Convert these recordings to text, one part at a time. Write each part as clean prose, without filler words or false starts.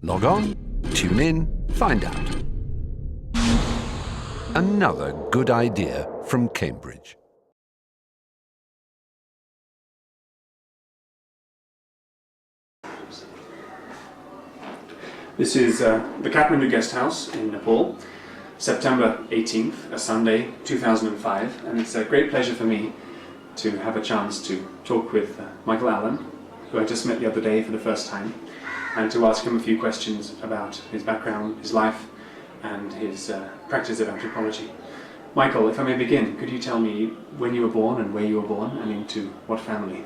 Log on, tune in, find out. Another good idea from Cambridge. This is the Kathmandu Guest House in Nepal, September 18th, a Sunday, 2005, and it's a great pleasure for me to have a chance to talk with Michael Allen, who I just met the other day for the first time, and to ask him a few questions about his background, his life, and his practice of anthropology. Michael, if I may begin, could you tell me when you were born and where you were born and into what family?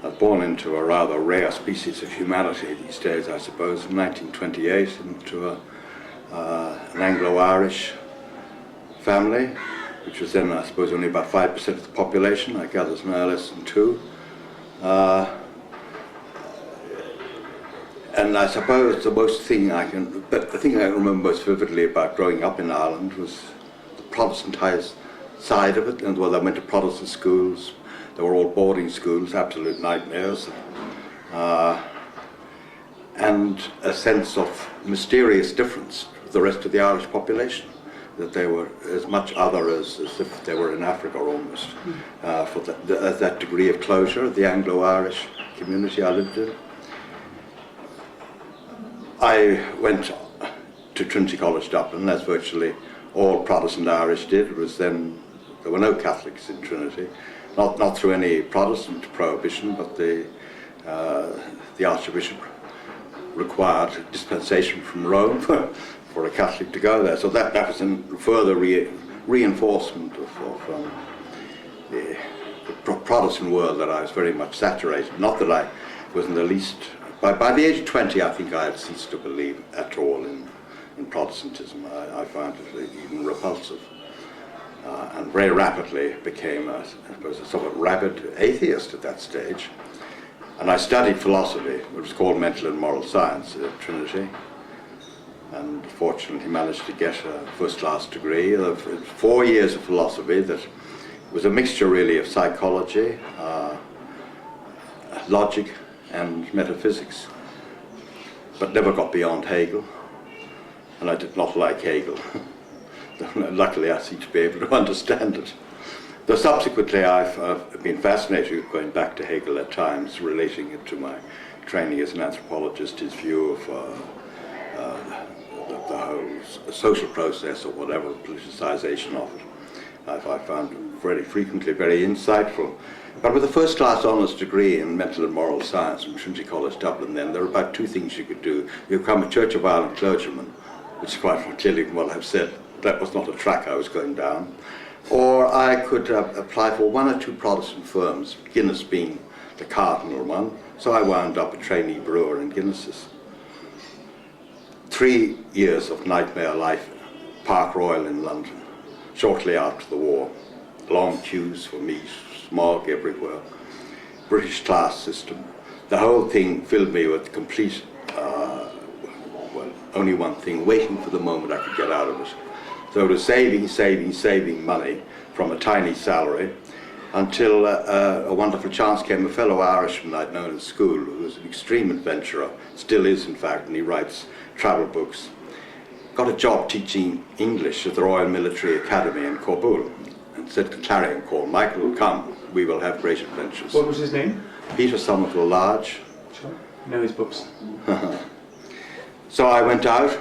I was born into a rather rare species of humanity these days, I suppose, in 1928, into an Anglo-Irish family, which was then, I suppose, only about 5% of the population. I gather it's now less than 2. And I suppose the thing I can remember most vividly about growing up in Ireland was the Protestantized side of it. And well, I went to Protestant schools. They were all boarding schools, absolute nightmares, and a sense of mysterious difference with the rest of the Irish population, that they were as much other as if they were in Africa almost, for that degree of closure, the Anglo-Irish community I lived in. I went to Trinity College Dublin, as virtually all Protestant Irish did. It was then, there were no Catholics in Trinity. Not through any Protestant prohibition, but the Archbishop required dispensation from Rome for a Catholic to go there. So that was a further reinforcement of the Protestant world that I was very much saturated. Not that I was in the least. By the age of 20, I think I had ceased to believe at all in Protestantism. I found it even repulsive. And very rapidly became, I suppose, a somewhat rabid atheist at that stage. And I studied philosophy, which was called mental and moral science at Trinity, and fortunately managed to get a first-class degree of 4 years of philosophy that was a mixture really of psychology, logic, and metaphysics, but never got beyond Hegel, and I did not like Hegel. Luckily, I seem to be able to understand it. Though subsequently, I've been fascinated with going back to Hegel at times, relating it to my training as an anthropologist, his view of the whole social process or whatever, politicization of it. I found it very frequently very insightful. But with a first-class honours degree in mental and moral science from Trinity College Dublin then, there were about 2 things you could do. You become a Church of Ireland clergyman, which quite clearly from what I've said, that was not a track I was going down. Or I could apply for 1 or 2 Protestant firms, Guinness being the cardinal one, so I wound up a trainee brewer in Guinness's. 3 years of nightmare life, Park Royal in London, shortly after the war. Long queues for meat, smog everywhere, British class system. The whole thing filled me with complete, only one thing, waiting for the moment I could get out of it. So it was saving money from a tiny salary until a wonderful chance came. A fellow Irishman I'd known at school who was an extreme adventurer, still is in fact, and he writes travel books, got a job teaching English at the Royal Military Academy in Kabul, and said to clarion call, Michael, come, we will have great adventures. What was his name? Peter Somerville Large. Sure. I know his books. So I went out,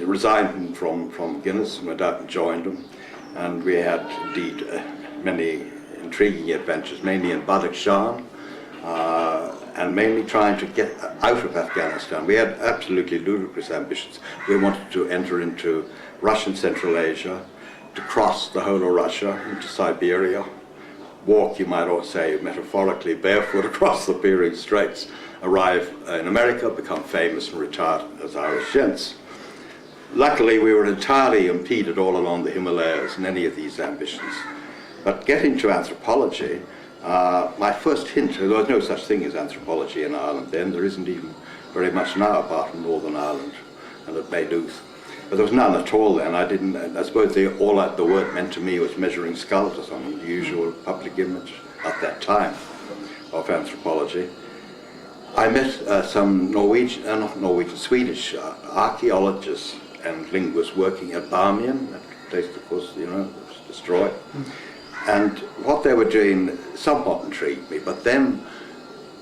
resigned from Guinness, and went out and joined them. And we had indeed many intriguing adventures, mainly in Badakhshan, and mainly trying to get out of Afghanistan. We had absolutely ludicrous ambitions. We wanted to enter into Russian Central Asia, to cross the whole of Russia into Siberia, walk, you might also say, metaphorically, barefoot across the Bering Straits, arrive in America, become famous and retire as Irish gents. Luckily, we were entirely impeded all along the Himalayas in any of these ambitions. But getting to anthropology, my first hint, there was no such thing as anthropology in Ireland then, there isn't even very much now apart from Northern Ireland and at Maynooth. But there was none at all then. I suppose all that the word meant to me was measuring skulls or something, the usual public image at that time of anthropology. I met some Norwegian, not Norwegian, Swedish archaeologists and linguists working at Barmien, that place, of course, you know, was destroyed. And what they were doing somewhat intrigued me, but then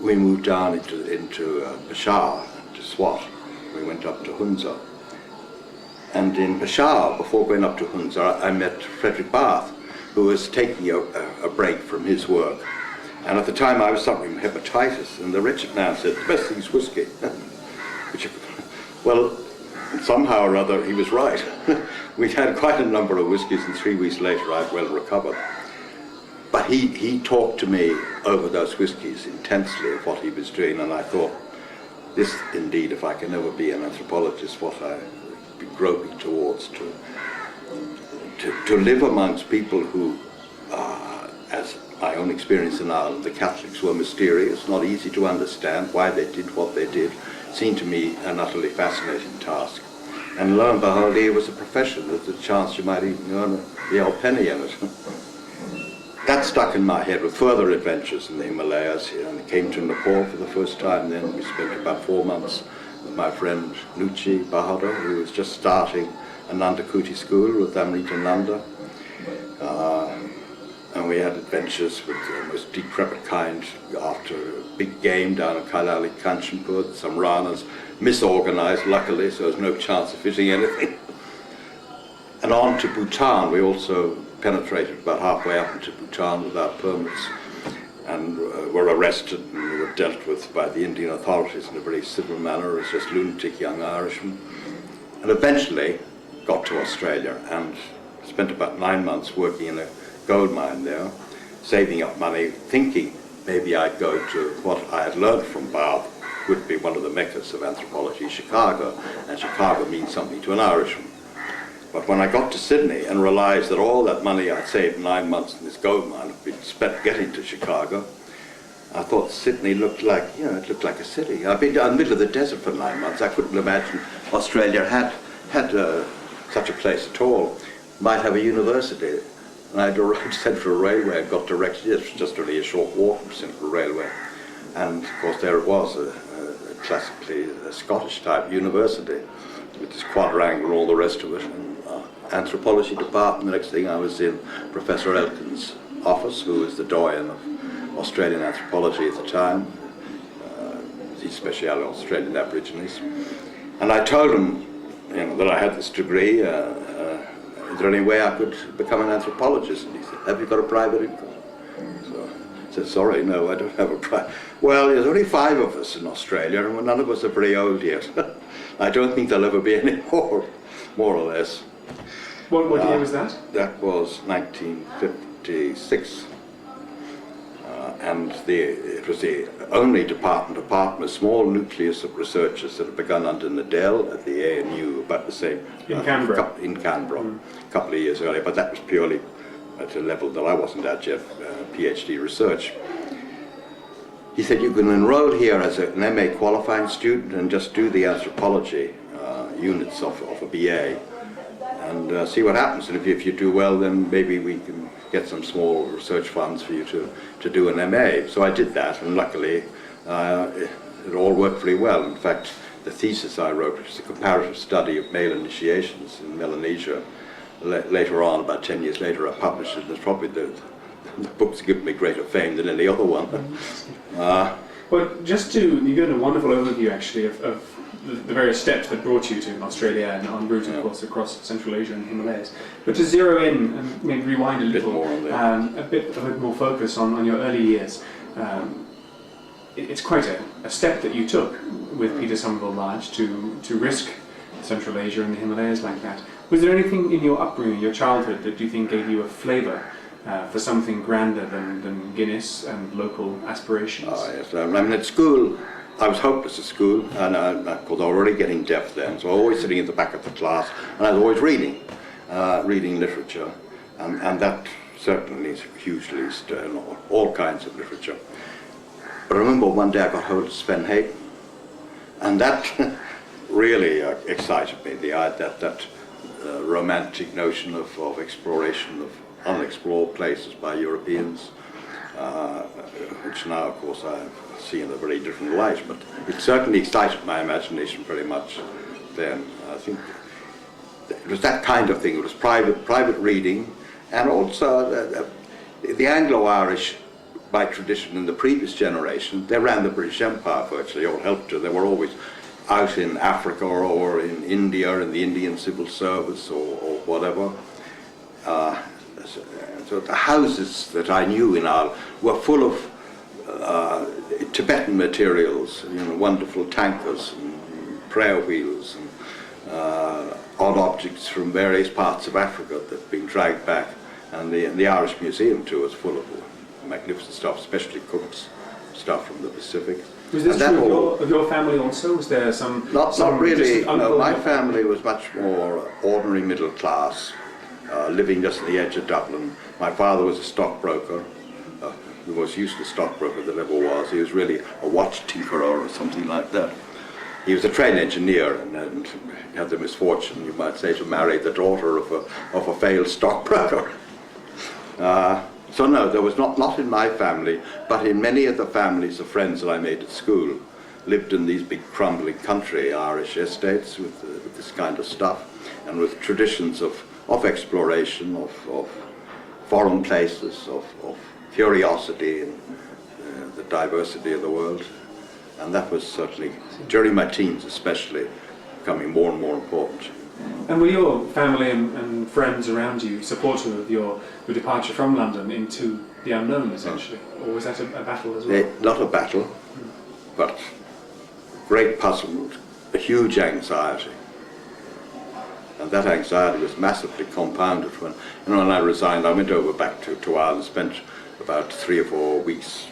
we moved down into Peshawar, to Swat. We went up to Hunza. And in Peshawar, before going up to Hunza, I met Frederick Barth, who was taking a break from his work. And at the time I was suffering from hepatitis, and the wretched man said, the best thing is whiskey. Which, well, somehow or other he was right. We'd had quite a number of whiskies, and 3 weeks later I'd well recovered. But he talked to me over those whiskies intensely of what he was doing, and I thought, this indeed, if I can ever be an anthropologist, what I would be groping towards, to live amongst people who, as my own experience in Ireland, the Catholics were mysterious, not easy to understand why they did what they did, seemed to me an utterly fascinating task. And lo and behold, here was a profession, there's a chance you might even earn the odd penny in it. That stuck in my head with further adventures in the Himalayas, and I came to Nepal for the first time then. We spent about 4 months with my friend Nuchi Bahadur, who was just starting a Nanda Kuti school with Amrita Nanda. And we had adventures with the most decrepit kind after a big game down at Kailali Kanchanpur. Some ranas misorganized, luckily, so there was no chance of fishing anything. And on to Bhutan. We also penetrated about halfway up into Bhutan without permits, and were arrested and were dealt with by the Indian authorities in a very civil manner as just lunatic young Irishmen. And eventually got to Australia and spent about 9 months working in a gold mine there, saving up money, thinking maybe I'd go to what I had learned from Bath would be one of the meccas of anthropology, Chicago, and Chicago means something to an Irishman. But when I got to Sydney and realized that all that money I'd saved 9 months in this gold mine had been spent getting to Chicago, I thought Sydney looked like, you know, it looked like a city. I've been down in the middle of the desert for 9 months. I couldn't imagine Australia had such a place at all. Might have a university. And I'd arrived Central Railway and got directly, it was just only a short walk from Central Railway. And of course there it was, a classically Scottish type university with this quadrangle and all the rest of it. And, anthropology department, the next thing I was in Professor Elkin's office, who was the doyen of Australian anthropology at the time, his speciality Australian Aborigines. And I told him, you know, that I had this degree, is there any way I could become an anthropologist? And he said, have you got a private income? So I said, sorry, no, I don't have a private. Well, there's only 5 of us in Australia, and none of us are very old yet. I don't think there'll ever be any more or less. What year was that? That was 1956. And it was the only department, apart from a small nucleus of researchers that had begun under Nadell at the ANU about the same. In Canberra? In Canberra, a couple of years earlier, but that was purely at a level that I wasn't at yet, PhD research. He said, you can enroll here as an MA qualifying student and just do the anthropology units of a BA. And see what happens, and if you do well, then maybe we can get some small research funds for you to do an MA. So I did that, and luckily it all worked pretty well. In fact, the thesis I wrote, which is a comparative study of male initiations in Melanesia, later on, about 10 years later, I published it, and it's probably the book's given me greater fame than any other one. Well, you got a wonderful overview actually of the various steps that brought you to Australia and en route, of course, across Central Asia and the Himalayas. But to zero in and maybe rewind a little, a bit more focus on your early years. It's quite a step that you took with Peter Somerville Large to risk Central Asia and the Himalayas like that. Was there anything in your upbringing, your childhood, that you think gave you a flavour for something grander than Guinness and local aspirations? Oh, yes. I mean, at school, I was hopeless at school, and of course I was already getting deaf then, so I was always sitting at the back of the class, and I was always reading literature, and that certainly is hugely all kinds of literature. But I remember one day I got hold of Sven Hayden, and that really excited me, that romantic notion of exploration of unexplored places by Europeans. which now, of course, I see in a very different light, but it certainly excited my imagination very much then. I think it was that kind of thing. It was private reading, and also the Anglo-Irish, by tradition in the previous generation, they ran the British Empire virtually, or helped to. They were always out in Africa or in India, in the Indian civil service or whatever. So the houses that I knew in Ireland were full of Tibetan materials, wonderful tankards and prayer wheels and odd objects from various parts of Africa that had been dragged back. And the Irish Museum too was full of magnificent stuff, especially cooked stuff from the Pacific. Was this true of your family also? Was there some... Not really. No, my family was much more ordinary middle class, living just at the edge of Dublin. My father was a stockbroker, the most useless stockbroker that ever was. He was really a watch tinkerer or something like that. He was a train engineer and had the misfortune, you might say, to marry the daughter of a failed stockbroker. So no, there was not in my family, but in many of the families of friends that I made at school, lived in these big crumbling country Irish estates with this kind of stuff, and with traditions of exploration, of foreign places, of curiosity and the diversity of the world. And that was certainly, during my teens especially, becoming more and more important. And were your family and friends around you supportive of your departure from London into the unknown, essentially? Or was that a battle as well? Not a battle, but great puzzlement, a huge anxiety. And that anxiety was massively compounded when I resigned. I went over back to Ireland, spent about 3 or 4 weeks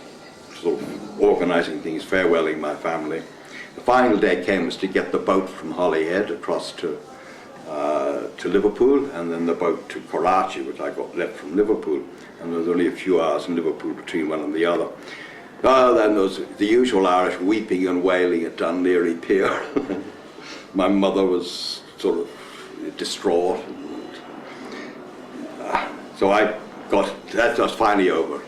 sort of organising things, farewelling my family. The final day came was to get the boat from Holyhead across to Liverpool, and then the boat to Karachi, which I got left from Liverpool, and there was only a few hours in Liverpool between one and the other. Then there was the usual Irish weeping and wailing at Dun Laoghaire Pier. My mother was sort of distraught. So that was finally over.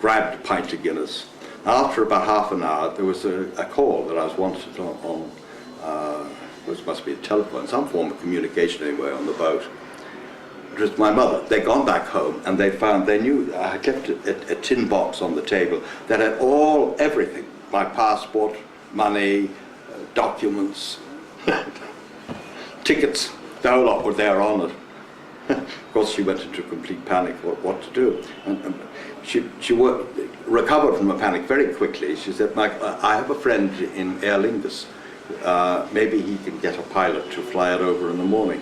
Grabbed a pint of Guinness. After about half an hour, there was a call that I was wanted on which must be a telephone, some form of communication anyway on the boat. It was my mother. They'd gone back home and they knew I had left a tin box on the table that had everything, my passport, money, documents, tickets, the whole lot were there on it. Of course, she went into complete panic, what to do. And she recovered from a panic very quickly. She said, Mike, I have a friend in Aer Lingus. Maybe he can get a pilot to fly it over in the morning.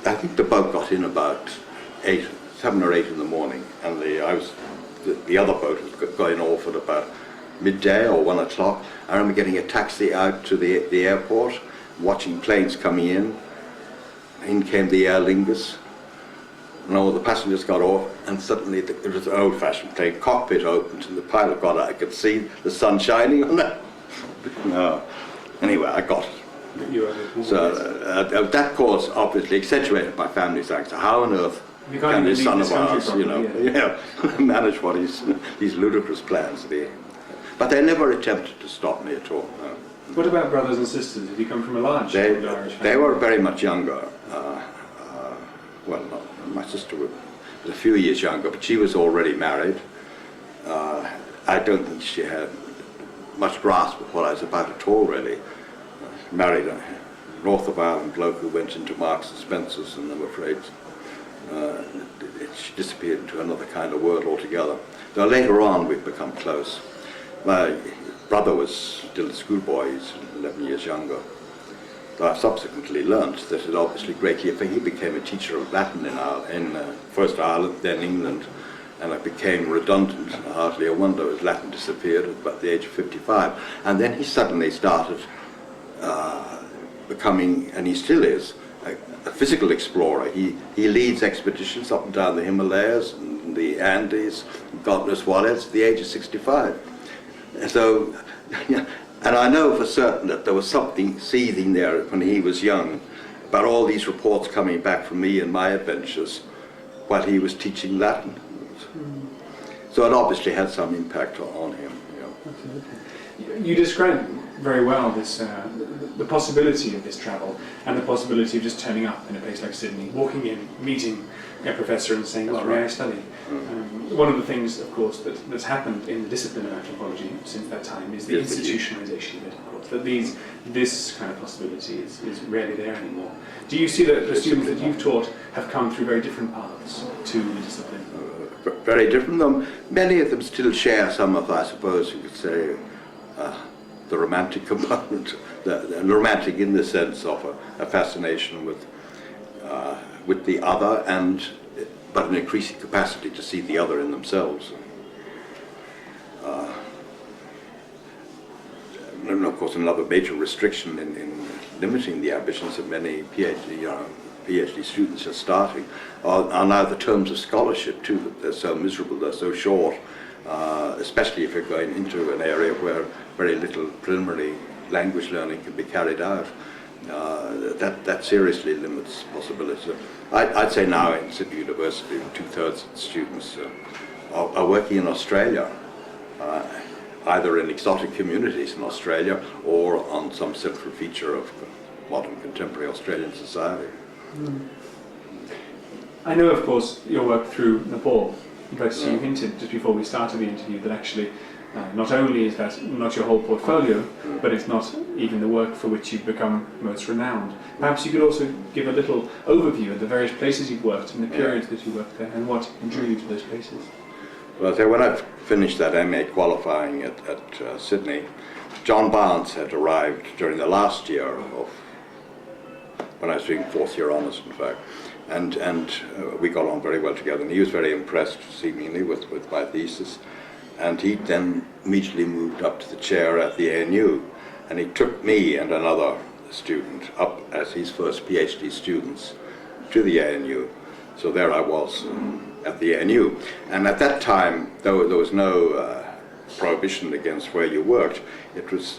I think the boat got in about 7 or 8 in the morning, and the other boat was going off at about midday or 1 o'clock. I remember getting a taxi out to the airport, watching planes coming in. In came the Aer Lingus. And all the passengers got off, and suddenly it was an old-fashioned plane. Cockpit opened, and the pilot got out. I could see the sun shining on that. No. Anyway, I got it. So that cause obviously accentuated my family's anxiety. How on earth can this son of ours, manage what these ludicrous plans? But they never attempted to stop me at all. No. What about brothers and sisters? Did you come from a large Irish family? They were very much younger. My sister was a few years younger, but she was already married. I don't think she had much grasp of what I was about at all, really. Married a North of Ireland bloke who went into Marks and Spencer's, and I'm afraid she disappeared into another kind of world altogether. Though later on we've become close. My brother was still a schoolboy, he's 11 years younger. I subsequently learnt that it obviously greatly affected. He became a teacher of Latin in first Ireland, then England, and it became redundant. Hardly a wonder as Latin disappeared at about the age of 55. And then he suddenly started becoming, and he still is, a physical explorer. He leads expeditions up and down the Himalayas and the Andes, God knows what else, at the age of 65. So. And I know for certain that there was something seething there when he was young about all these reports coming back from me and my adventures. while he was teaching Latin. So it obviously had some impact on him. You know. You describe very well this the possibility of this travel and the possibility of just turning up in a place like Sydney, walking in, meeting a professor and saying, well, may I study? One of the things, of course, that's happened in the discipline of anthropology since that time is the institutionalization of it, of course, that this kind of possibility is rarely there anymore. Do you see that the students that you've taught have come through very different paths to the discipline? Very different, though many of them still share some of, I suppose you could say, the romantic component, the romantic in the sense of a fascination with the other, but an increasing capacity to see the other in themselves. And of course, another major restriction in limiting the ambitions of many PhD students just starting are now the terms of scholarship too, that they're so miserable, they're so short, especially if you're going into an area where very little preliminary language learning can be carried out. That seriously limits possibilities. I'd say now in Sydney University, 2/3 of the students are working in Australia, either in exotic communities in Australia or on some central feature of modern contemporary Australian society. I know, of course, your work through Nepal, but you hinted just before we started the interview that actually not only is that not your whole portfolio, but it's not even the work for which you've become most renowned. Perhaps you could also give a little overview of the various places you've worked and the periods that you worked there and what drew you to those places. Well, so when I finished that MA qualifying at Sydney, John Barnes had arrived during the last year of when I was doing fourth year honours, in fact, and we got on very well together. And he was very impressed, seemingly, with my thesis. And he then immediately moved up to the chair at the ANU, and he took me and another student up as his first PhD students to the ANU. So there I was at the ANU. And at that time, though there was no prohibition against where you worked, it was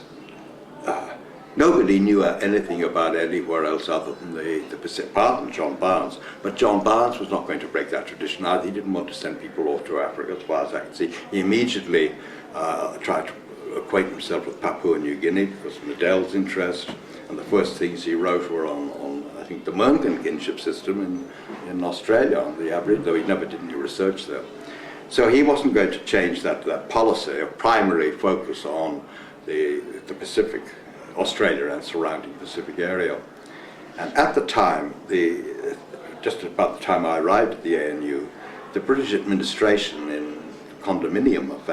nobody knew anything about anywhere else other than the Pacific, apart from John Barnes. But John Barnes was not going to break that tradition either. He didn't want to send people off to Africa, as far as I can see. He immediately tried to acquaint himself with Papua New Guinea because of Liddell's interest. And the first things he wrote were on I think, the Mernken kinship system in Australia, on the average, though he never did any research there. So he wasn't going to change that policy of primary focus on the Pacific, Australia and surrounding Pacific area. And at the time, just about the time I arrived at the ANU, the British administration in condominium of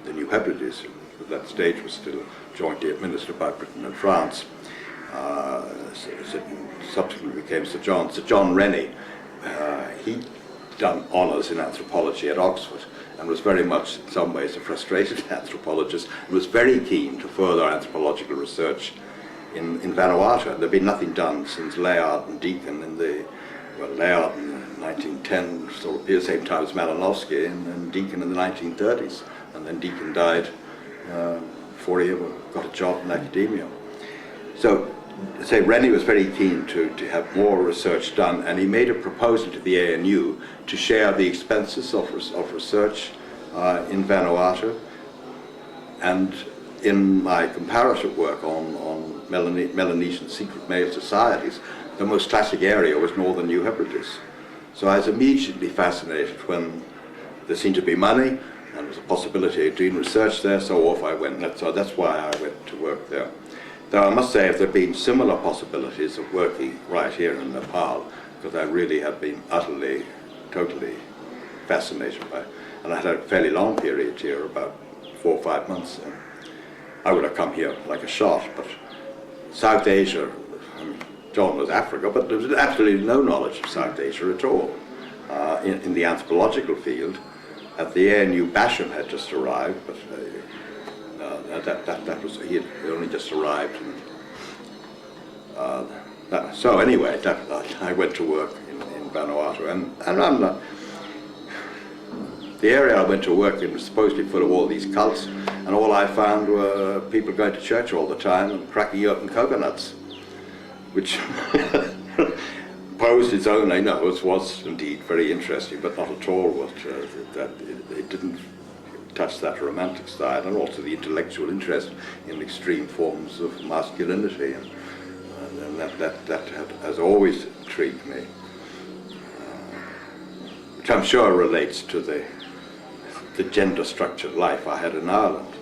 the New Hebrides, at that stage was still jointly administered by Britain and France, subsequently became Sir John Rennie. He'd done honours in anthropology at Oxford and was very much, in some ways, a frustrated anthropologist and was very keen to further anthropological research in Vanuatu. There'd been nothing done since Layard and Deakin Layard in 1910, sort of the same time as Malinowski, and Deakin in the 1930s. And then Deakin died before he ever got a job in academia. So, Rennie was very keen to have more research done, and he made a proposal to the ANU to share the expenses of research in Vanuatu. And in my comparative work on Melanesian secret male societies, the most classic area was northern New Hebrides. So I was immediately fascinated when there seemed to be money and there was a possibility of doing research there, so off I went. So that's why I went to work there. Though I must say, if there had been similar possibilities of working right here in Nepal, because I really had been utterly, totally fascinated by it, and I had a fairly long period here, about 4 or 5 months, and I would have come here like a shot. But South Asia, John was Africa, but there was absolutely no knowledge of South Asia at all in the anthropological field. At the ANU, Basham had just arrived, but that was, he had only just arrived. And, so anyway, I went to work in Vanuatu, and I'm not, the area I went to work in was supposedly full of all these cults, and all I found were people going to church all the time and cracking open coconuts, which posed its own, I know, it was indeed very interesting, but not at all what that it didn't touch that romantic side, and also the intellectual interest in extreme forms of masculinity, and has always intrigued me, which I'm sure relates to the gender-structured life I had in Ireland.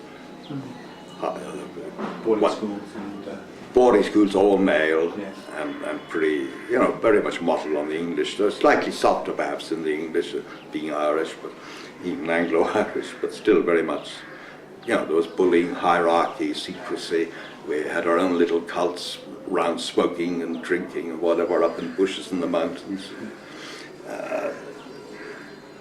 Boarding schools and... Boarding schools, all male, Yes. and pretty, very much modelled on the English. They're slightly softer perhaps in the English, being Irish, but even Anglo-Irish, but still very much, there was bullying, hierarchy, secrecy. We had our own little cults around smoking and drinking and whatever up in bushes in the mountains.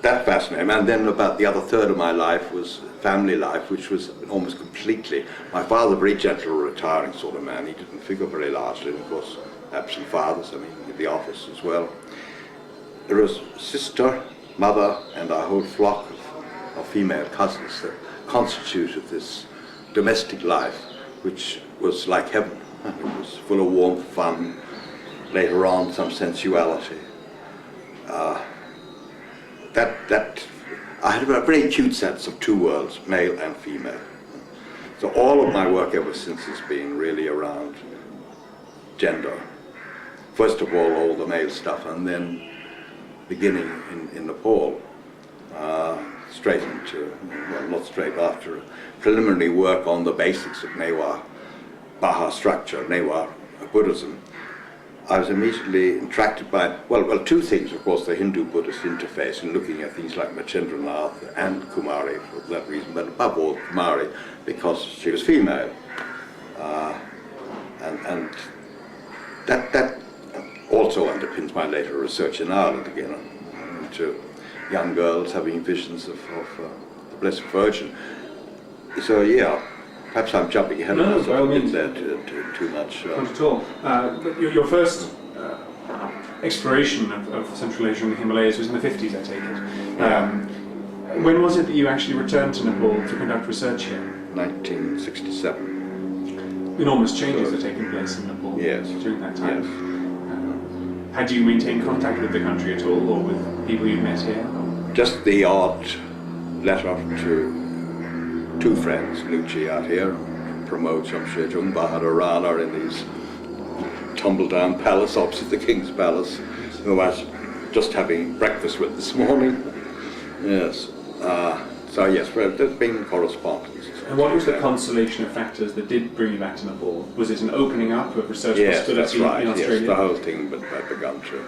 That fascinated me. And then about the other third of my life was family life, which was almost completely, my father, very gentle, retiring sort of man. He didn't figure very largely, and of course, absent fathers, in the office as well. There was sister, mother, and a whole flock of female cousins that constituted this domestic life, which was like heaven. It was full of warmth, fun, later on some sensuality. I had a very acute sense of two worlds, male and female. So all of my work ever since has been really around gender. First of all the male stuff, and then beginning in Nepal, straight into, well, not straight after, preliminary work on the basics of Newar Baha structure, Newar Buddhism. I was immediately attracted by, well, two things, of course, the Hindu-Buddhist interface, and looking at things like Machendranath and Kumari for that reason, but above all Kumari, because she was female. And that also underpins my later research in Ireland again, into young girls having visions of the Blessed Virgin. So yeah, perhaps I'm jumping ahead of myself in there too much. Not at all. But your first exploration of Central Asia and the Himalayas was in the 50s, I take it. When was it that you actually returned to Nepal to conduct research here? 1967. Enormous changes had taken place in Nepal during that time. Yes. Had you maintained contact with the country at all, or with people you met here? Just the odd letter to two friends, Luci out here, Pramod Shamsher Jung Bahadur Rana in these tumble-down palace opposite the King's Palace, who I was just having breakfast with this morning. Yes. So yes, well, there's been correspondence. And what was the constellation of factors that did bring you back to Nepal? Was it an opening up of research possibility that's right, in Australia? Yes, the whole thing had begun to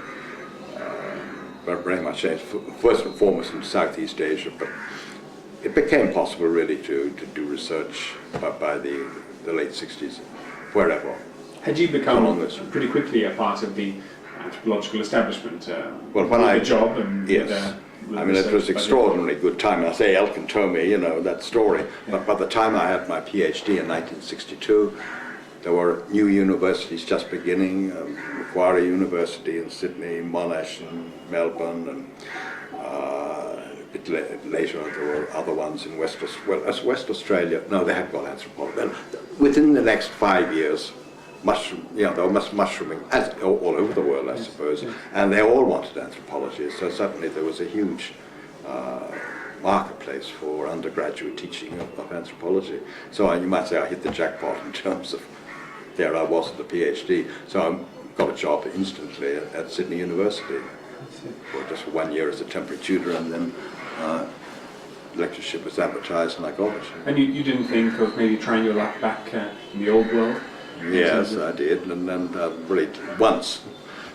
very much change, first and foremost in Southeast Asia, but it became possible really to do research by the late 60s, wherever. Had you become pretty quickly a part of the anthropological establishment? Well, when I job and yes. It was extraordinarily good time. I say Elkin told me, that story. But by the time I had my PhD in 1962, there were new universities just beginning, Macquarie University in Sydney, Monash in Melbourne, and a bit later there were other ones in West Australia. No, they had got anthropology. Well, within the next 5 years, there were mushrooming all over the world, I suppose, and they all wanted anthropology, so suddenly there was a huge marketplace for undergraduate teaching of anthropology. So you might say I hit the jackpot in terms of, there I was at the PhD, so I got a job instantly at Sydney University for just 1 year as a temporary tutor, and then lectureship was advertised and I got it. And you didn't think of maybe trying your luck back in the old world? Yes, I did, and really once,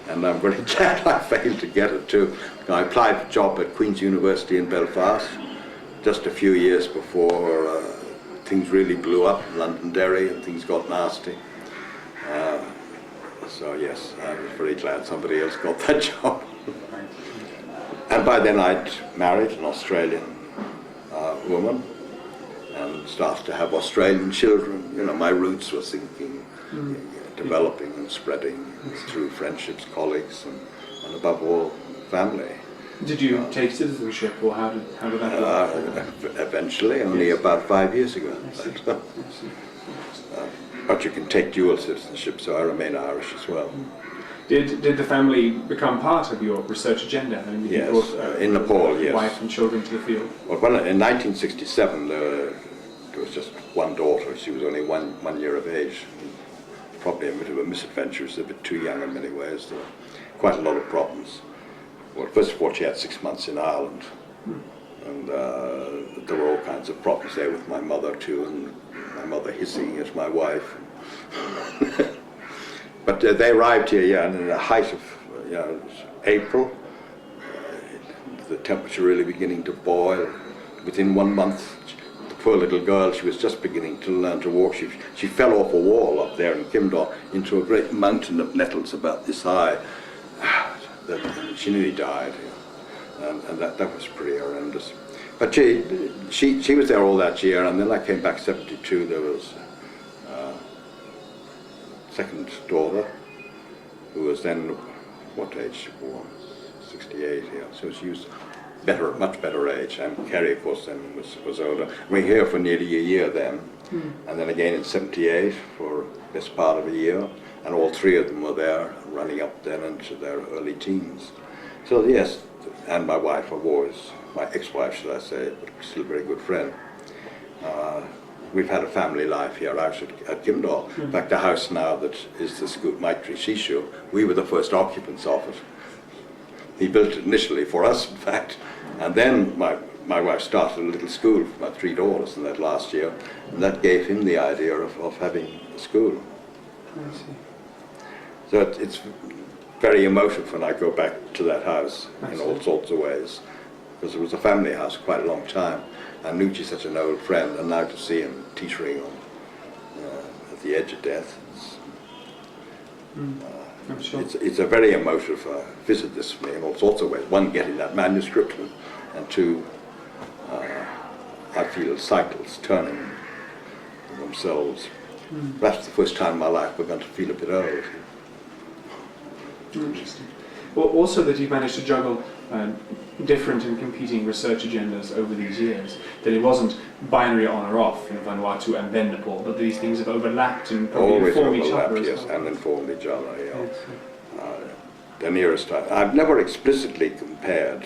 and I'm really glad I failed to get it too. I applied for a job at Queen's University in Belfast just a few years before things really blew up in Londonderry and things got nasty. So yes, I was very glad somebody else got that job. And by then I'd married an Australian woman and started to have Australian children. My roots were sinking, developing and spreading through friendships, colleagues, and above all, family. Did you take citizenship, or how did that work? Eventually, only about 5 years ago. But you can take dual citizenship, so I remain Irish as well. Did the family become part of your research agenda? I mean, you Yes, brought in Nepal, yes. wife and children to the field. Well, in 1967, there was just one daughter. She was only one year of age. Probably a bit of a misadventure. She was a bit too young in many ways. There were quite a lot of problems. Well, first of all, she had 6 months in Ireland. And there were all kinds of problems there with my mother too, and my mother hissing at my wife. But they arrived here, yeah, and in the height of April, the temperature really beginning to boil. Within 1 month, the poor little girl, she was just beginning to learn to walk. She fell off a wall up there in Kimdor into a great mountain of nettles about this high. She nearly died, and that was pretty horrendous. But she was there all that year, and then I came back 72. There was second daughter, who was then, what age she born? 68, yeah. So she was much better age. And Kerry, of course, then was older. We were here for nearly a year then, and then again in 78 for this part of a year. And all three of them were there, running up then into their early teens. So yes, and my wife, my ex-wife, should I say, but still a very good friend. We've had a family life here out at Kimdor. In fact, the house now that is the school, Maitri Shishu, we were the first occupants of it. He built it initially for us, in fact, and then my wife started a little school for my three daughters in that last year, and that gave him the idea of having a school. I see. So it's very emotive when I go back to that house in all sorts of ways, because it was a family house quite a long time. And Nucci's such an old friend, and now to see him teetering on at the edge of death, I'm sure. it's a very emotive visit this for me in all sorts of ways. One, getting that manuscript, and two, I feel cycles turning themselves. That's the first time in my life we're going to feel a bit old. Interesting. Well, also that you've managed to juggle different and competing research agendas over these years, that it wasn't binary on or off in Vanuatu and then Nepal, but these things have overlapped and probably Always inform each other. overlapped, yes, well. and informed each other, yeah. Yes. The nearest time. I've never explicitly compared,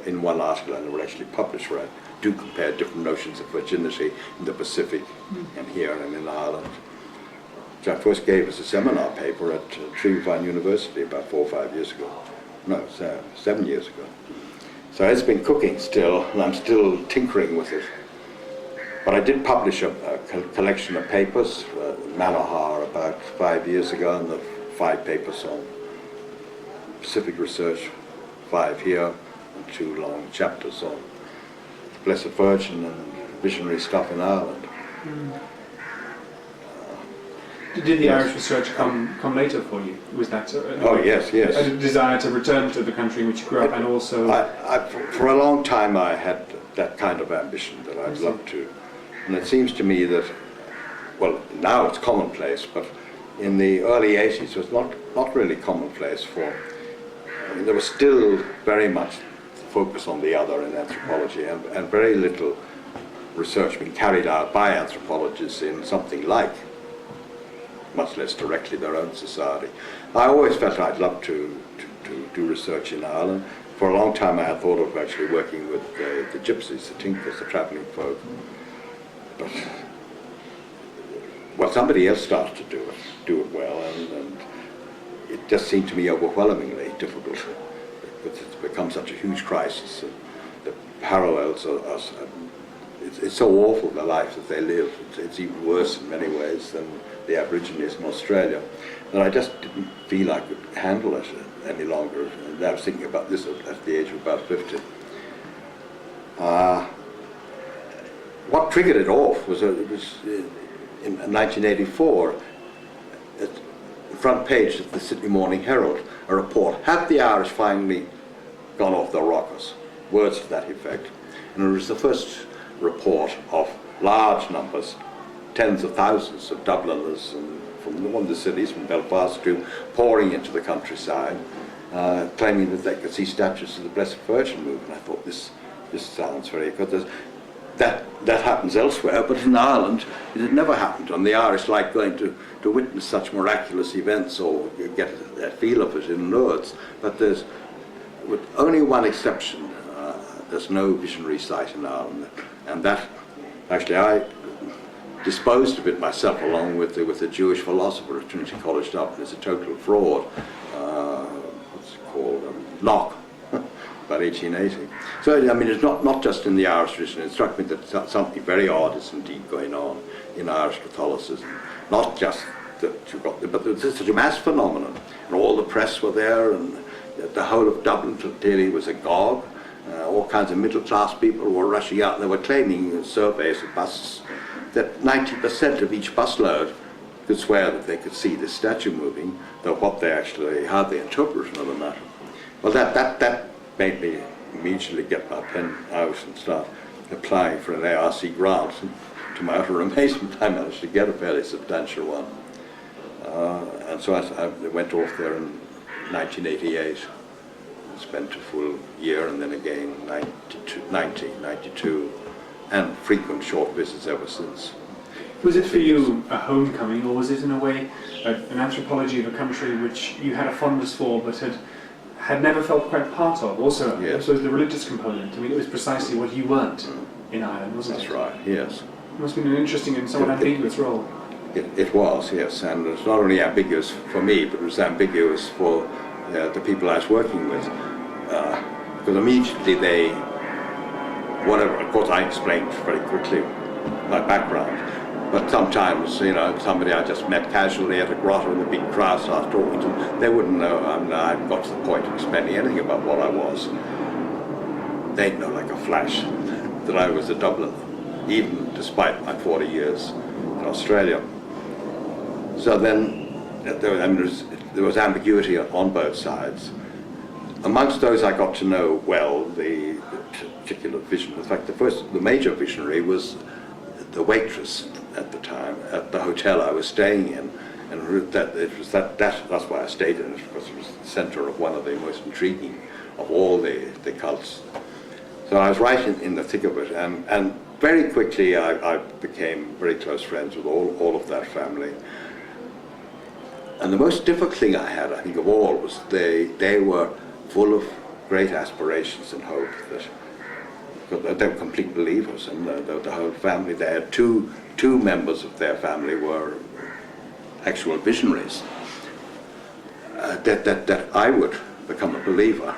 in one article I never actually published where I do compare different notions of virginity in the Pacific and here and in Ireland. Which I first gave as a seminar paper at Leverhulme University about 4 or 5 years ago. No, 7 years ago. So it's been cooking still, and I'm still tinkering with it. But I did publish a collection of papers, Manohar, about 5 years ago, and the 5 papers on Pacific research, 5 here, and 2 long chapters on Blessed Virgin and visionary stuff in Ireland. Did the Irish research come later for you? Was that Yes. a desire to return to the country in which you grew up, and also... For a long time I had that kind of ambition that I'd love to. And it seems to me that, well, now it's commonplace, but in the early 80s it was not really commonplace there was still very much focus on the other in anthropology, and very little research being carried out by anthropologists in something like, much less directly, their own society. I always felt I'd love to do research in Ireland. For a long time I had thought of actually working with the gypsies, the tinkers, the travelling folk. But, well, somebody else started to do it well, and it just seemed to me overwhelmingly difficult. It's become such a huge crisis. The parallels it's so awful, the life that they live. It's even worse in many ways than the Aborigines in Australia, and I just didn't feel I could handle it any longer. And I was thinking about this at the age of about 50. What triggered it off was in 1984, at the front page of the Sydney Morning Herald, a report, "Have the Irish finally gone off their rockers?" Words to that effect. And it was the first report of large numbers, tens of thousands of Dubliners and from one of the cities, from Belfast to pouring into the countryside, claiming that they could see statues of the Blessed Virgin move. And I thought, this sounds very good. that happens elsewhere, but in Ireland it had never happened. And the Irish like going to witness such miraculous events or get a feel of it in words. But there's, with only one exception, there's no visionary site in Ireland. And that, actually, I disposed of it myself along with the Jewish philosopher at Trinity College Dublin. It's a total fraud. What's it called? Locke. About 1880. So, I mean, it's not just in the Irish tradition. It struck me that something very odd is indeed going on in Irish Catholicism. Not just that you've got, but it's such a mass phenomenon. And all the press were there, and the whole of Dublin clearly was agog. All kinds of middle-class people were rushing out. They were claiming surveys of buses that 90% of each busload could swear that they could see this statue moving, though how they interpret another matter. Well, that made me immediately get my pen out and start applying for an ARC grant. And to my utter amazement, I managed to get a fairly substantial one. And so I went off there in 1988, and spent a full year, and then again 92, and frequent short visits ever since. Was it for you a homecoming, or was it in a way an anthropology of a country which you had a fondness for but had never felt quite part of? Also, yes. I suppose the religious component. I mean, it was precisely what you weren't in Ireland, wasn't That's it? right, yes. It must have been an interesting and somewhat ambiguous role. It was, yes, and it's not only ambiguous for me, but it was ambiguous for the people I was working with. Because immediately of course I explained very quickly my background, but sometimes, somebody I just met casually at a grotto in the big crowd starts talking to them, they wouldn't know. I've got to the point of explaining anything about what I was. They'd know like a flash that I was a Dubliner, even despite my 40 years in Australia. So then there was ambiguity on both sides. Amongst those I got to know well the particular vision. In fact, the major visionary was the waitress at the time at the hotel I was staying in, and that's why I stayed in it, because it was the center of one of the most intriguing of all the cults. So I was right in the thick of it, and very quickly I became very close friends with all of that family. And the most difficult thing I had, I think, of all was they were full of great aspirations and hope. That they were complete believers, and the whole family. They had two members of their family were actual visionaries. That I would become a believer.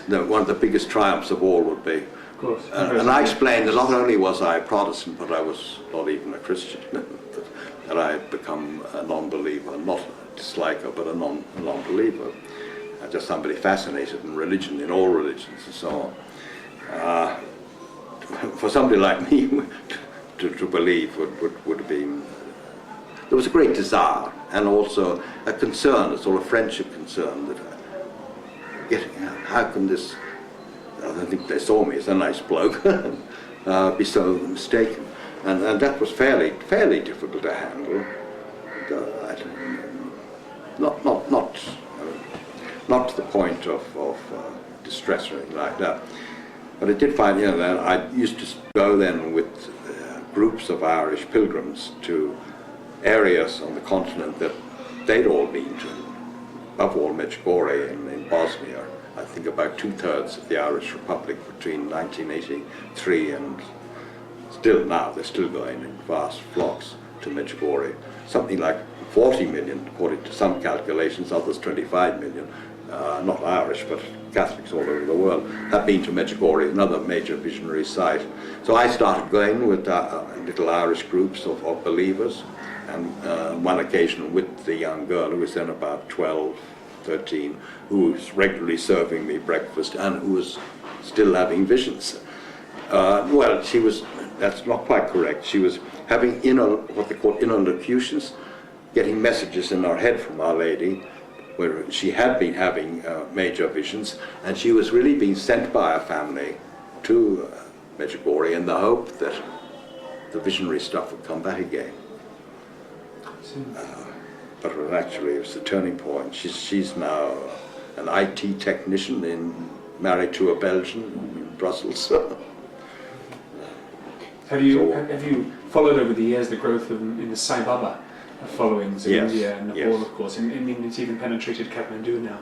One of the biggest triumphs of all would be. Of course. And I explained that not only was I a Protestant, but I was not even a Christian. That I had become a non-believer, not a disliker, but a non-believer. Just somebody fascinated in religion, in all religions and so on. For somebody like me to believe would have been, there was a great desire and also a concern, a sort of friendship concern that how can this, I don't think they saw me as a nice bloke, be so mistaken. And that was fairly difficult to handle. Not to the point of distress or anything like that. But I did find, that I used to go then with groups of Irish pilgrims to areas on the continent that they'd all been to. Above all, Medjugorje in Bosnia. I think about 2/3 of the Irish Republic between 1983 and still now, they're still going in vast flocks to Medjugorje. Something like 40 million, according to some calculations, others 25 million. Not Irish, but Catholics all over the world, have been to Medjugorje, another major visionary site. So I started going with little Irish groups of believers, and one occasion with the young girl who was then about 12, 13, who was regularly serving me breakfast and who was still having visions. Well, that's not quite correct. She was having what they call interlocutions, getting messages in her head from Our Lady, where she had been having major visions, and she was really being sent by her family to Medjugorje in the hope that the visionary stuff would come back again. But it was the turning point. She's now an IT technician married to a Belgian in Brussels. Have you followed over the years the growth in the Sai Baba followings in India and Nepal, of course? I mean, it's even penetrated Kathmandu now.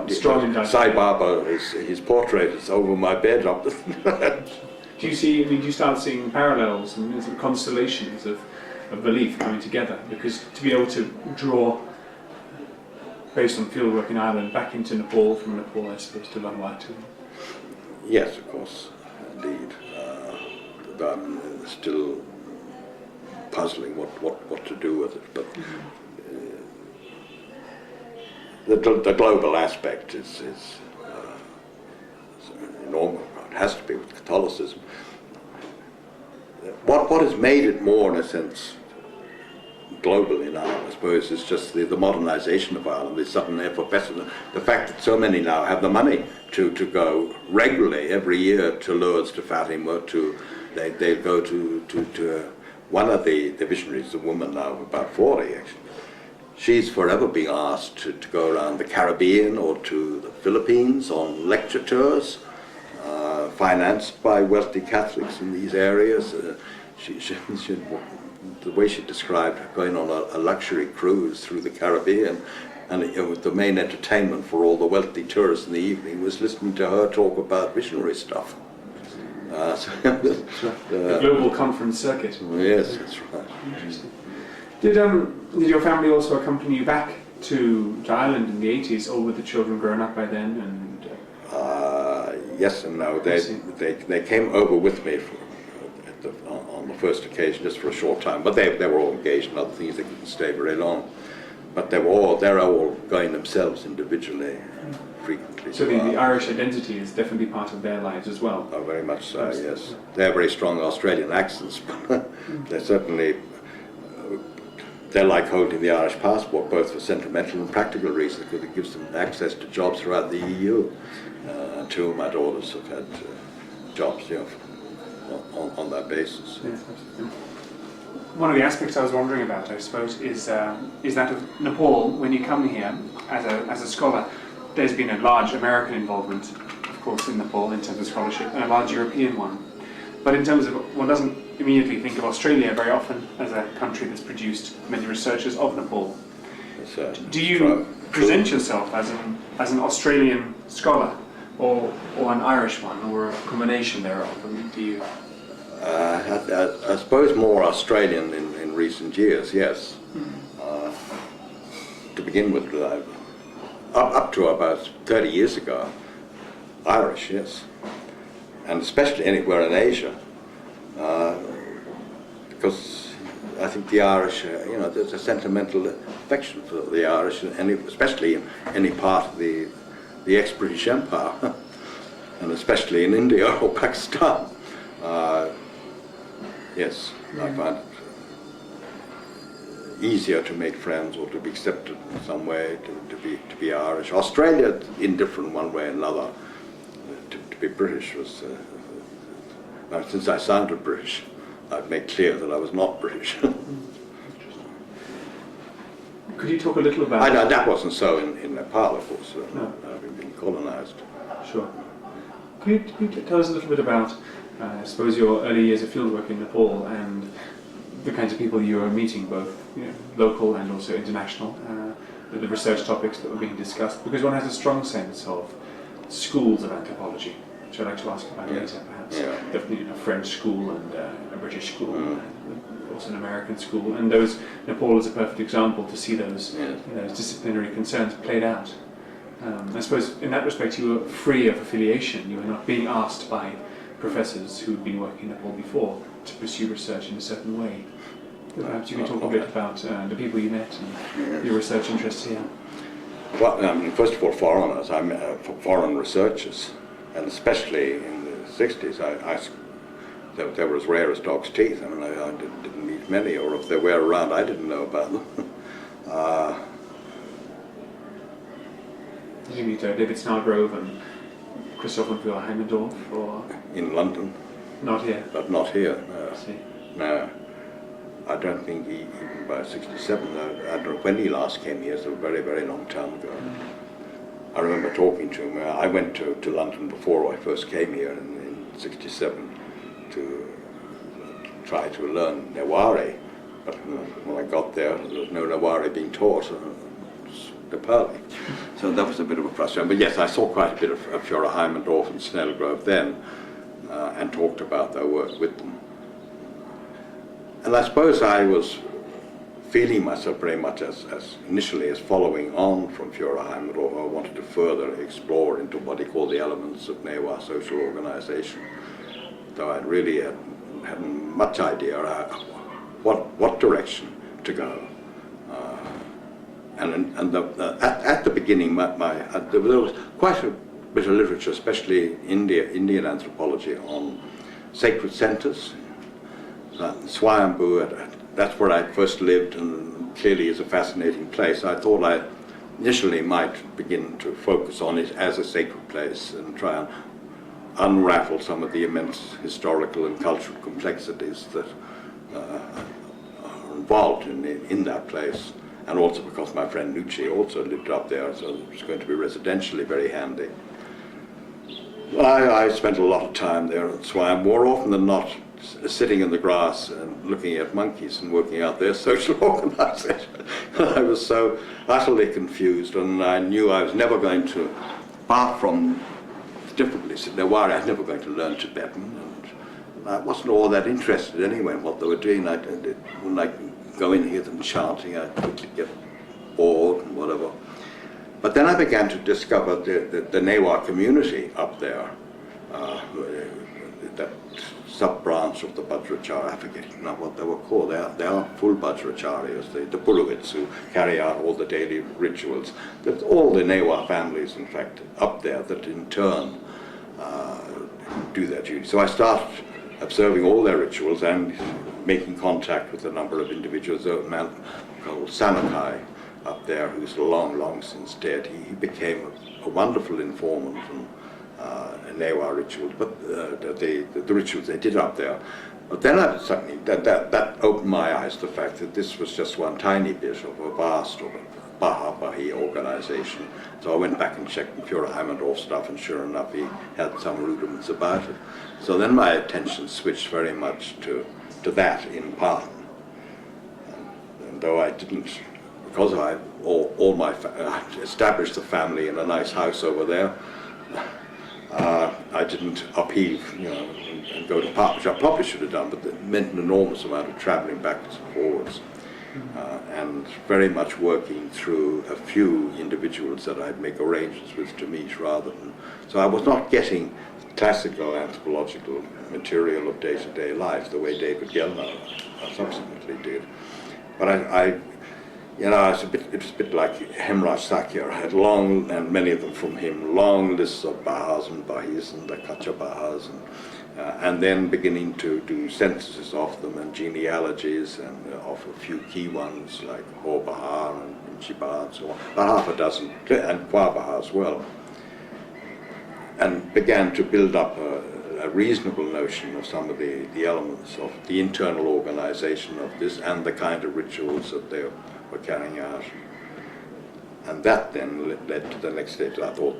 Strong in Sai Baba, his portrait is over my bed. Do you see? I mean, do you start seeing parallels and sort of constellations of belief coming together? Because to be able to draw, based on fieldwork in Ireland, back into Nepal, from Nepal, I suppose, to Vanuatu. Yes, of course, indeed. I'm still puzzling what to do with it, but the global aspect is enormous. It has to be with Catholicism. What has made it more, in a sense, global in Ireland, I suppose, is just the modernization of Ireland, the sudden effervescence, the fact that so many now have the money to go regularly every year to Lourdes, to Fatima, they'll go to one of the missionaries, a woman now about 40 actually. She's forever being asked to go around the Caribbean or to the Philippines on lecture tours, financed by wealthy Catholics in these areas. The way she described going on a luxury cruise through the Caribbean, and the main entertainment for all the wealthy tourists in the evening was listening to her talk about missionary stuff. The global conference circuit. Yes, that's right. Interesting. Did your family also accompany you back to Ireland in the 80s, or were the children grown up by then? And yes and no. They came over with me on the first occasion, just for a short time. But they were all engaged in other things. They couldn't stay very long. But they're all going themselves individually, frequently. So the Irish identity is definitely part of their lives as well. Oh, very much so. Yes, they have very strong Australian accents, but they're certainly. They're like holding the Irish passport, both for sentimental and practical reasons, because it gives them access to jobs throughout the EU. Two of my daughters have had jobs, on that basis. Yes, absolutely. One of the aspects I was wondering about, I suppose, is that of Nepal. When you come here as a scholar, there's been a large American involvement, of course, in Nepal in terms of scholarship, and a large European one. But in terms of, one doesn't immediately think of Australia very often as a country that's produced many researchers of Nepal. Do you present yourself as an Australian scholar, or an Irish one, or a combination thereof? I mean, do you? I suppose more Australian in recent years, yes. To begin with, up to about 30 years ago, Irish, yes. And especially anywhere in Asia, because I think the Irish, there's a sentimental affection for the Irish, especially in any part of the ex-British Empire, and especially in India or Pakistan. Yes, I find it easier to make friends or to be accepted in some way, to be Irish. Australia, indifferent one way or another. To be British was, since I sounded British, I'd make clear that I was not British. Could you talk a little about... That wasn't so in Nepal, of course, having been colonized. Sure. Could you tell us a little bit about, I suppose, your early years of fieldwork in Nepal and the kinds of people you were meeting, both local and also international, the research topics that were being discussed, because one has a strong sense of schools of anthropology, which I'd like to ask about later, perhaps. Definitely a French school and a British school, and also an American school, and Nepal is a perfect example to see those disciplinary concerns played out. I suppose in that respect you were free of affiliation. You were not being asked by professors who had been working in Nepal before to pursue research in a certain way. Perhaps you could talk a bit about the people you met and your research interests here. Well, first of all, foreigners, foreign researchers, and especially in the 60s, they were as rare as dog's teeth. I didn't meet many, or if they were around, I didn't know about them. Did you meet David Snellgrove and Christopher Heimendorf, or in London? Not here. But not here. No. I see. No. I don't think even by 67, I don't know when he last came here, so a very, very long time ago. I remember talking to him. I went to London before I first came here in 67 to try to learn Newari, but when I got there was no Newari being taught. It's Nepali. So that was a bit of a frustration. But yes, I saw quite a bit of Fjóra Heimendorf and Snellgrove then, and talked about their work with them. And I suppose I was feeling myself very much as initially as following on from Fjóra Heimendorf. I wanted to further explore into what he called the elements of Newa social organization, though I really hadn't much idea what direction to go. At the beginning, there was quite a bit of literature, especially Indian anthropology, on sacred centers. Swayambhu, that's where I first lived, and clearly is a fascinating place. I thought I initially might begin to focus on it as a sacred place and try and unravel some of the immense historical and cultural complexities that are involved in that place. And also because my friend Nucci also lived up there, so it was going to be residentially very handy. I spent a lot of time there at Swayam, more often than not sitting in the grass and looking at monkeys and working out their social organization. I was so utterly confused, and I knew I was never going to, apart from the difficulties in Newari, I was never going to learn Tibetan, and I wasn't all that interested anyway in what they were doing. When I go in and hear them chanting, I quickly get bored and whatever. But then I began to discover the Newa community up there, that sub-branch of the Vajracharya. I forget now what they were called. They are full Vajracharyas, the Purohits who carry out all the daily rituals. There's all the Newa families, in fact, up there that in turn do their duty. So I started observing all their rituals and making contact with a number of individuals. A man called Sanakai up there, who's long since dead. He became a wonderful informant on Newa rituals, but the rituals they did up there. But then I suddenly, that opened my eyes to the fact that this was just one tiny bit of a vast Baha'i organization. So I went back and checked the Fjóra Heimendorf stuff, and sure enough he had some rudiments about it. So then my attention switched very much to that in part. And though I didn't, because I established the family in a nice house over there, I didn't upheave, and go to Park, which I probably should have done, but it meant an enormous amount of traveling backwards and forwards, and very much working through a few individuals that I'd make arrangements with to meet rather than. So I was not getting classical anthropological material of day-to-day life the way David Gellner subsequently did. But it's a bit like Hemraj Sakya. I had long, and many of them from him, long lists of Bahas and Bahis and the Kacha Bahas, and then beginning to do censuses of them and genealogies, and of a few key ones like Ho Baha and Inchi Baha and so on, about half a dozen, and Kwa Baha as well, and began to build up a reasonable notion of some of the elements of the internal organization of this and the kind of rituals that they were carrying out. And that then led to the next stage. I thought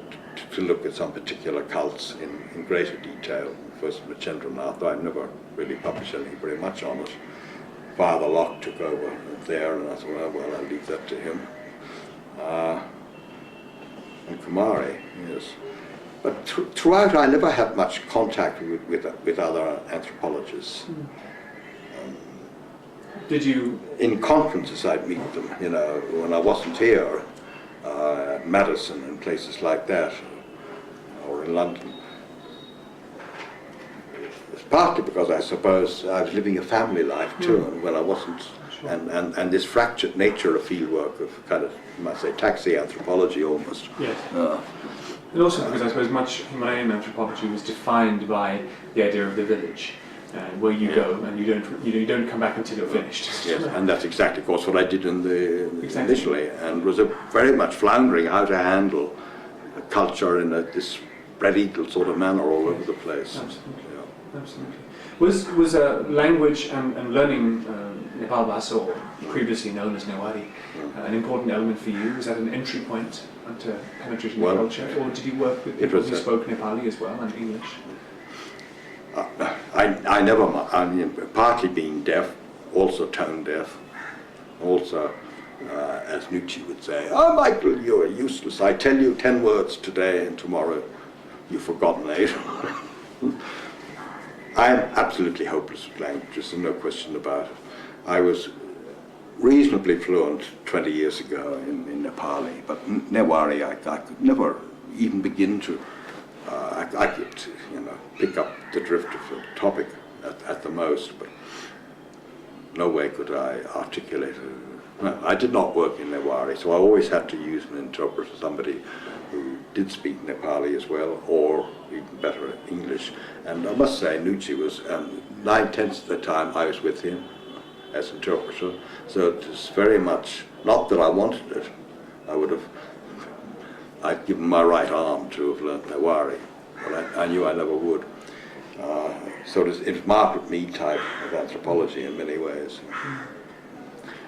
to look at some particular cults in greater detail. First Machendranath, though I never really published anything very much on it. Father Locke took over there, and I thought, well, I'll leave that to him. And Kumari, yes. But throughout, I never had much contact with other anthropologists. Did you? In conferences, I'd meet them. When I wasn't here, at Madison and places like that, or in London. It's partly because I suppose I was living a family life too, and when I wasn't, sure. and this fractured nature of fieldwork of kind of, you might say, taxi anthropology almost. Yes. And also because I suppose much Himalayan anthropology was defined by the idea of the village, where you go and you don't come back until you're finished. Yes, and that's exactly, of course, what I did initially, and was very much floundering how to handle a culture in this spread eagle sort of manner all over the place. Absolutely. Yeah. Absolutely. Was language and learning Nepal Bhasa, or previously known as Newari, an important element for you? Was that an entry point into penetrating the culture, or did you work with people who spoke Nepali as well and English? I never, I mean, partly being deaf, also tone deaf, also, as Nietzsche would say, "Oh, Michael, you are useless. I tell you 10 words today and tomorrow you've forgotten 8. I am absolutely hopeless with languages, there's no question about it. I was reasonably fluent 20 years ago in Nepali, but Newari I could never even begin to, I could, pick up the drift of the topic at the most, but no way could I articulate it. No, I did not work in Newari, so I always had to use an interpreter, somebody who did speak Nepali as well, or even better English. And I must say, Nietzsche was, 9/10 of the time I was with him as interpreter, so it was very much, not that I wanted it, I'd given my right arm to have learnt Newari, but I knew I never would. So it's Margaret Mead type of anthropology in many ways.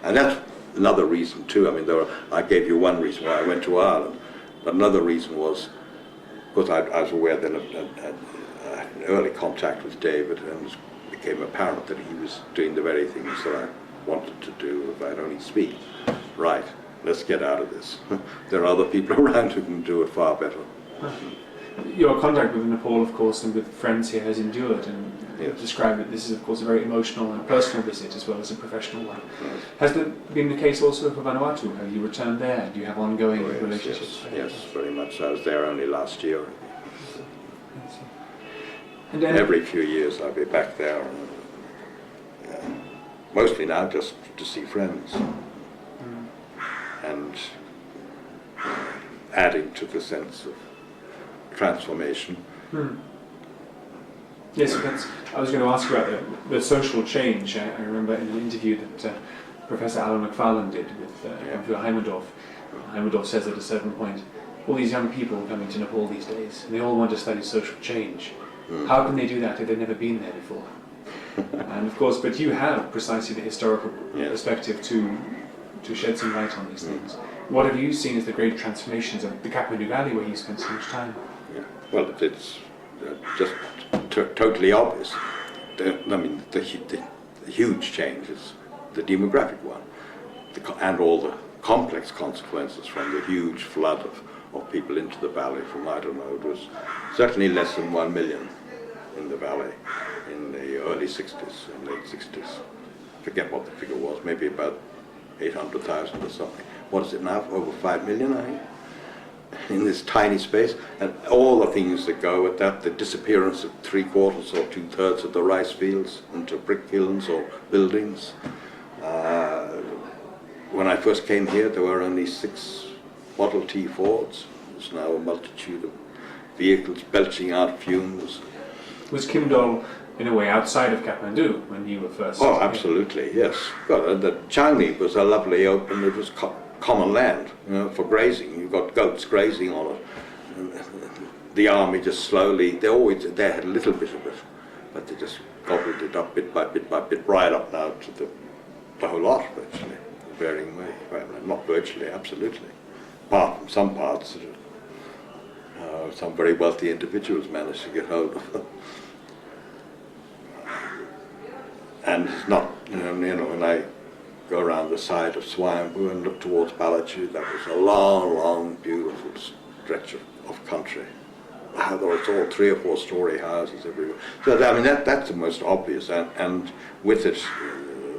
And that's another reason too. I mean, I gave you one reason why I went to Ireland, but another reason was, because I was aware then of an early contact with David, and it became apparent that he was doing the very things that I wanted to do if I'd only speak. Right, let's get out of this. There are other people around who can do it far better. Your contact with Nepal, of course, and with friends here has endured, and Yes. described that this is, of course, a very emotional and personal visit as well as a professional one. Yes. Has that been the case also for Vanuatu? Have you returned there? Do you have ongoing Oh, yes, relationships? yes, very much. I was there only last year. And then, Every few years I'll be back there. Mostly now just to see friends. And adding to the sense of transformation. yes, I was going to ask you about the social change. I remember in an interview that Professor Alan McFarlane did with Heimerdorf. Heimerdorf says at a certain point, all these young people coming to Nepal these days, and they all want to study social change. How can they do that if they've never been there before? And of course, but you have precisely the historical perspective to shed some light on these things. What have you seen as the great transformations of the Kathmandu Valley, where you spent so much time? Yeah. Well, it's just totally obvious. The huge change is the demographic one, and all the complex consequences from the huge flood of people into the valley from, I don't know, it was certainly less than 1 million in the valley in the early 60s and late 60s. Forget what the figure was, maybe about 800,000 or something. What is it now? Over 5 million, I think, in this tiny space. And all the things that go with that, the disappearance of 3/4 or 2/3 of the rice fields into brick kilns or buildings. When I first came here, there were only 6 Model T Fords. There's now a multitude of vehicles belching out fumes. Was Kimdol, in a way, outside of Kathmandu when you were first? Oh, absolutely, yes. God, the Changi was a lovely open, it was common land, for grazing. You've got goats grazing on it. And the army just slowly, they had a little bit of it, but they just gobbled it up bit by bit, right up now to the whole lot, virtually, in varying way. Well, not virtually, absolutely. Apart from some parts that some very wealthy individuals managed to get hold of. And it's not, when I go around the side of Swayambhu and look towards Balaju, that was a long, long, beautiful stretch of country. There was all 3 or 4 story houses everywhere. So I mean, that's the most obvious, and with it,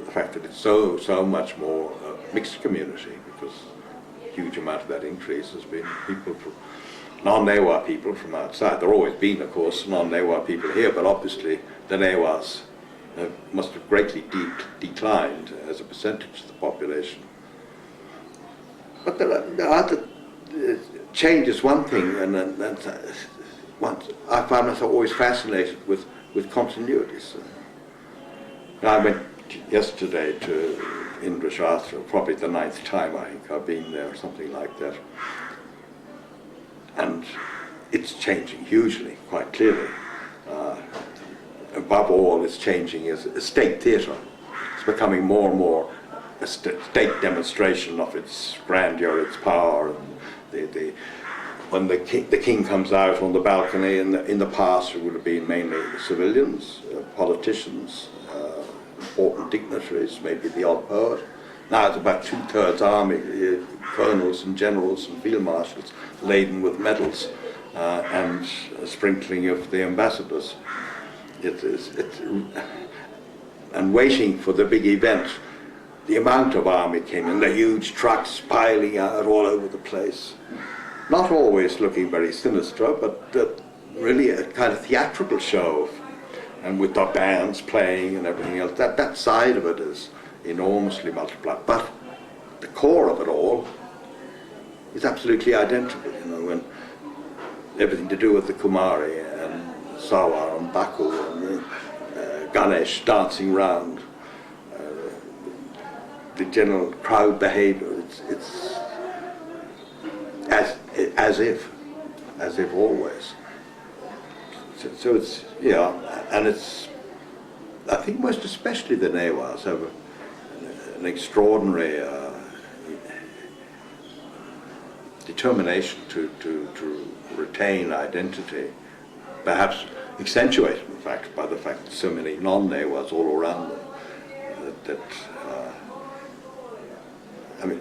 the fact that it's so much more mixed community, because a huge amount of that increase has been people from non-Newa people from outside. There have always been, of course, non-Newa people here, but obviously the Newas must have greatly declined as a percentage of the population. But the other change is one thing, and I found myself always fascinated with continuities. I went yesterday to Indrashastra, probably the 9th time I think I've been there, or something like that. And it's changing hugely, quite clearly. Above all, it's changing as a state theatre. It's becoming more and more a state demonstration of its grandeur, its power, and when the king comes out on the balcony, in the past it would have been mainly civilians, politicians, important dignitaries, maybe the odd poet. Now it's about 2/3 army, colonels and generals and field marshals laden with medals, and a sprinkling of the ambassadors. And waiting for the big event, the amount of army came in, the huge trucks piling out all over the place. Not always looking very sinister, but really a kind of theatrical show, and with the bands playing and everything else. That side of it is enormously multiplied. But the core of it all is absolutely identical, when everything to do with the Kumari and Sawa and Baku and Ganesh dancing round, the general crowd behaviour. It's as if always. So it's, and it's, I think most especially the Newas have an extraordinary determination to retain identity, perhaps accentuated in fact by the fact that so many non-Newas all around them. I mean,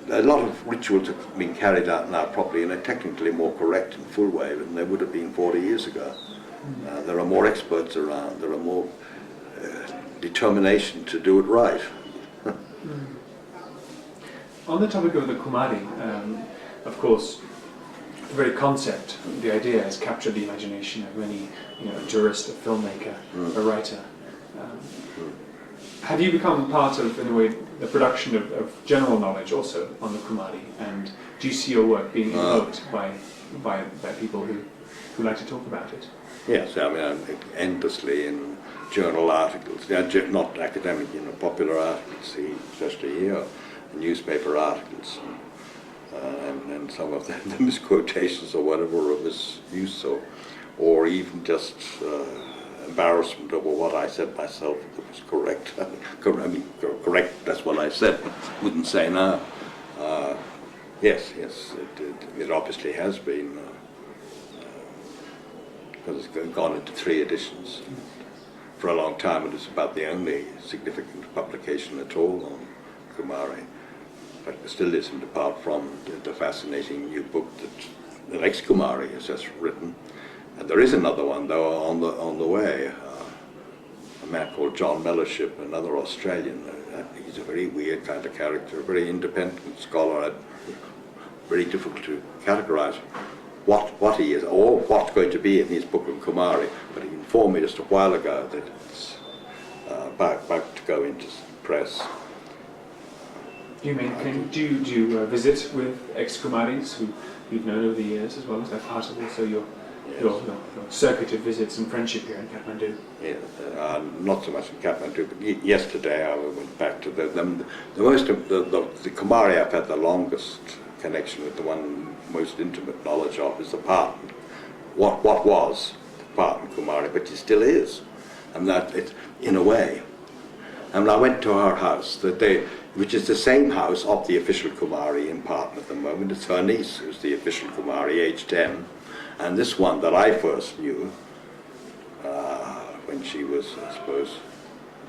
a lot of rituals have been carried out now probably in a technically more correct and full way than they would have been 40 years ago. There are more experts around, there are more determination to do it right. On the topic of the Kumari, of course, the very concept, the idea has captured the imagination of many, a jurist, a filmmaker, a writer. Have you become part of, in a way, the production of general knowledge also on the Kumari? And do you see your work being invoked by people who like to talk about it? Yes, I mean, I'm endlessly in journal articles, not academic, popular articles, especially here, newspaper articles, and some of the misquotations or whatever, or misuse, or even just embarrassment over what I said myself that was correct. Correct, that's what I said, wouldn't say now. Yes, it obviously has been, because it's gone into 3 editions. For a long time it was about the only significant publication at all on Kumari. In fact, there still isn't, apart from the fascinating new book that the next Kumari has just written. And there is another one, though, on the way. A man called John Mellowship, another Australian. He's a very weird kind of character, a very independent scholar. Very difficult to categorise what he is or what's going to be in his book of Kumari. But he informed me just a while ago that it's about to go into press. Do you visit with ex-Kumaris who you've known over the years, as well as they're part of also your circuit of visits and friendship here in Kathmandu? Yeah, not so much in Kathmandu, but yesterday I went back to the Kumari I've had the longest connection with, the one most intimate knowledge of, is the Parton. What was the Parton Kumari, but he still is, and that it, in a way. And I went to her house that day, which is the same house of the official Kumari in Parton at the moment. It's her niece who's the official Kumari, age 10. And this one that I first knew, when she was, I suppose,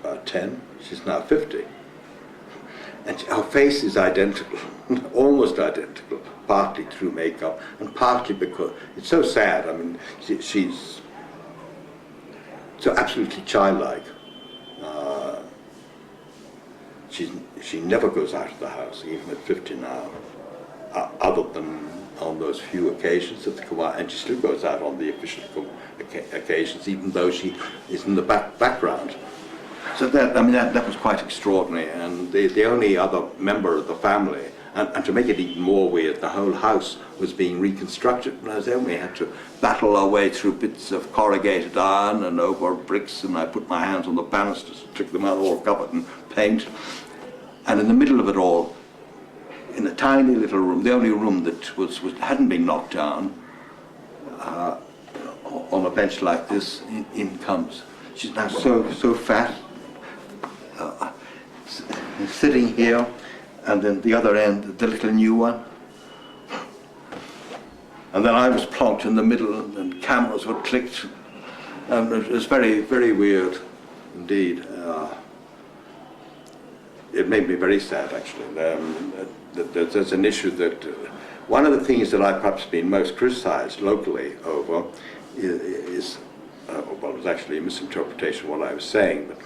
about 10, she's now 50. And her face is identical, almost identical, partly through makeup, and partly because, it's so sad, I mean, she's so absolutely childlike. She never goes out of the house, even at 50 now, other than on those few occasions at the Kumari, and she still goes out on the official occasions, even though she is in the background. So that was quite extraordinary, and the only other member of the family, and to make it even more weird, the whole house was being reconstructed, and then we had to battle our way through bits of corrugated iron and over bricks, and I put my hands on the banisters and took them out all covered in paint. And in the middle of it all, in a tiny little room, the only room that hadn't been knocked down, on a bench like this, in comes. She's now so fat, sitting here, and then the other end, the little new one. And then I was plonked in the middle, and cameras were clicked, and it was very, very weird indeed. It made me very sad, actually. There's an issue that one of the things that I've perhaps been most criticized locally over is well, it was actually a misinterpretation of what I was saying, but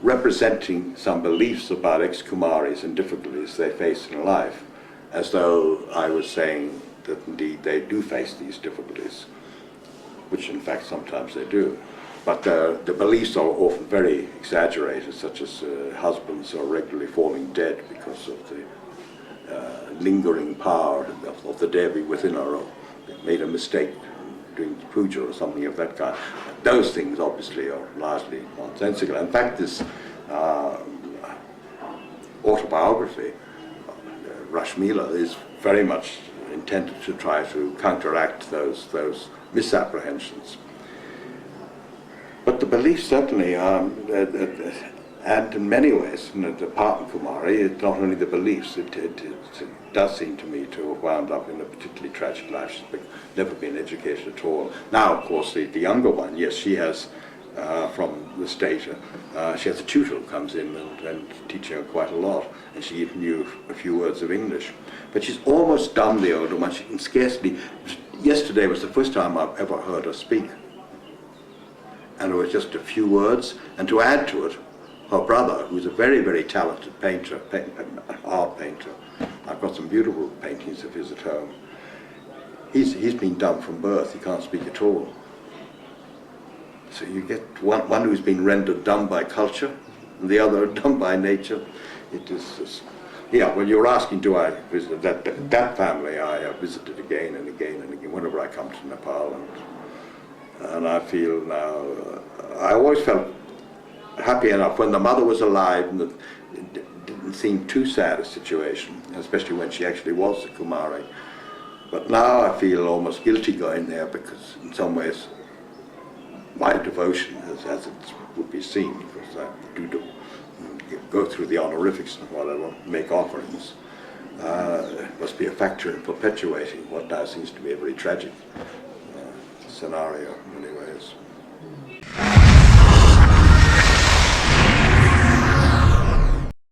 representing some beliefs about ex-Kumaris and difficulties they face in life, as though I was saying that indeed they do face these difficulties, which in fact sometimes they do. But the beliefs are often very exaggerated, such as husbands are regularly falling dead because of the lingering power of the Devi within her, or made a mistake doing puja or something of that kind. Those things obviously are largely nonsensical. In fact, this autobiography, Rashmila, is very much intended to try to counteract those misapprehensions. But the belief certainly, and in many ways, the Parton Kumari, it's not only the beliefs, it does seem to me to have wound up in a particularly tragic life. She's never been educated at all. Now, of course, the younger one, yes, she has, from the state, she has a tutor who comes in and teaching her quite a lot, and she even knew a few words of English. But she's almost dumb, the older one. She can scarcely, yesterday was the first time I've ever heard her speak. And it was just a few words, and to add to it, her brother, who's a very, very talented painter, art painter, I've got some beautiful paintings of his at home, he's been dumb from birth, he can't speak at all. So you get one who's been rendered dumb by culture, and the other dumb by nature. It is, yeah, well, you're asking, do I visit that family? I have visited again and again and again, whenever I come to Nepal, and I feel now, I always felt happy enough when the mother was alive, and it didn't seem too sad a situation, especially when she actually was a Kumari. But now I feel almost guilty going there, because in some ways my devotion, as it would be seen, because I do go through the honorifics and whatever, make offerings, must be a factor in perpetuating what now seems to be a very tragic scenario in many ways.